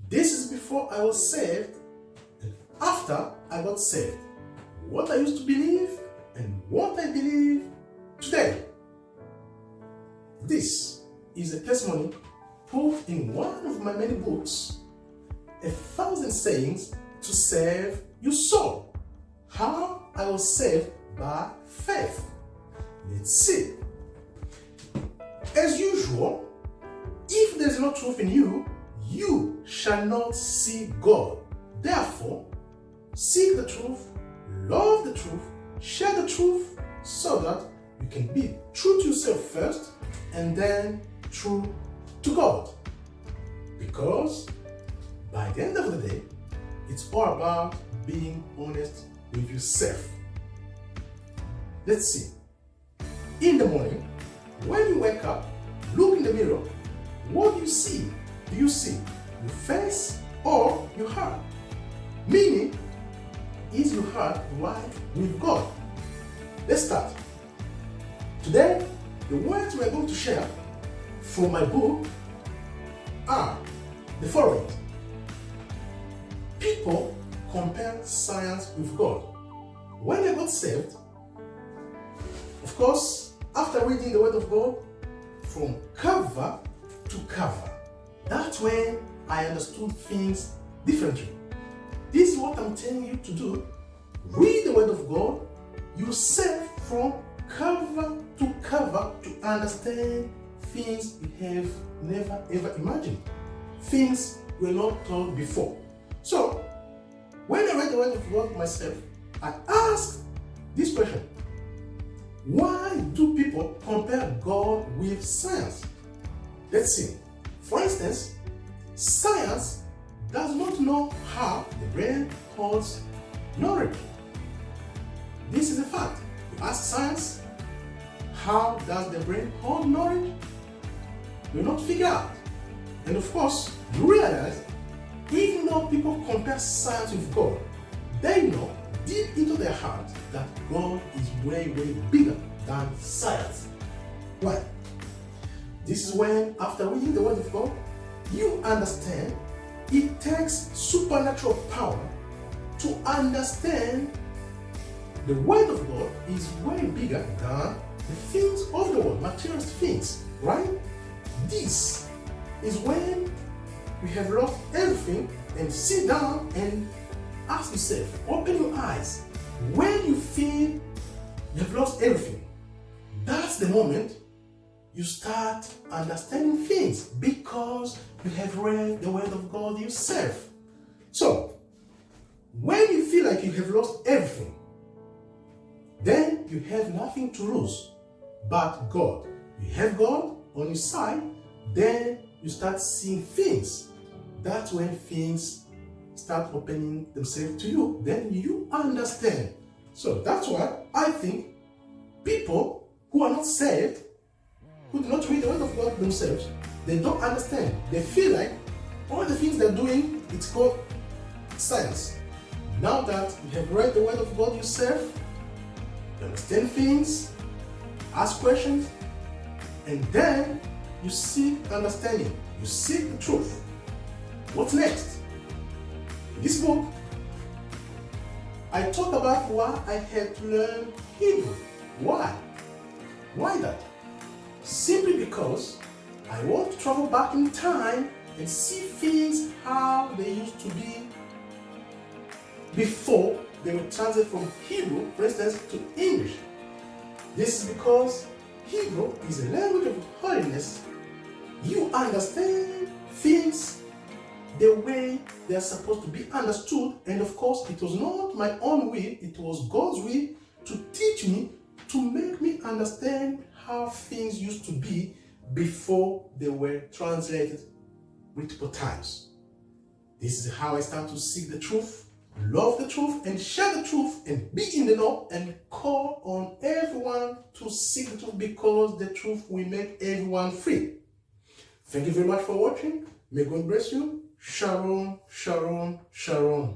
This is before I was saved and after I got saved. What I used to believe and what I believe today. This is a testimony put in one of my many books, 1,000 Sayings to Save Your Soul. How I was saved by faith. Let's see. As usual, if there is no truth in you, you shall not see God. Therefore, seek the truth, love the truth, share the truth, so that you can be true to yourself first and then true to God. Because by the end of the day, it's all about being honest with yourself. Let's see. In the morning, when you wake up, look in the mirror. What do you see? Do you see your face or your heart? Meaning, is your heart right with God? Let's start. Today, the words we are going to share from my book are the following. People compare science with God. When I got saved, of course, after reading the Word of God from cover to cover, that's when I understood things differently. This is what I'm telling you to do. Read the Word of God yourself from cover to cover to understand things you have never ever imagined. Things you were not told before. So, when I read the Word of God myself, I asked this question. Why do people compare God with science? Let's see. For instance, science does not know how the brain holds knowledge. This is a fact. You ask science, how does the brain hold knowledge? You will not figure out. And of course, you realize, even though people compare science with God, they know deep into their heart that God is way, way bigger than science. Why? This is when, after reading the Word of God, you understand it takes supernatural power to understand the Word of God is way bigger than the things of the world, material things, right? This is when you have lost everything and sit down and ask yourself, open your eyes. When you feel you have lost everything, that's the moment you start understanding things because you have read the Word of God yourself. So, when you feel like you have lost everything, then you have nothing to lose but God. You have God on your side, then you start seeing things. That's when things start opening themselves to you. Then you understand. So that's why I think people who are not saved, who do not read the Word of God themselves, they don't understand. They feel like all the things they're doing, it's called science. Now that you have read the Word of God yourself, you understand things, ask questions, and then you seek understanding. You seek the truth. What's next? In this book, I talk about why I had to learn Hebrew. Why? Why that? Simply because I want to travel back in time and see things how they used to be before they were translated from Hebrew, for instance, to English. This is because Hebrew is a language of holiness. You understand things the way they are supposed to be understood, and of course, it was not my own will, it was God's will to teach me, to make me understand how things used to be before they were translated multiple times. This is how I start to seek the truth, love the truth, and share the truth, and be in the know, and call on everyone to seek the truth, because the truth will make everyone free. Thank you very much for watching. May God bless you. Shalom, shalom, shalom.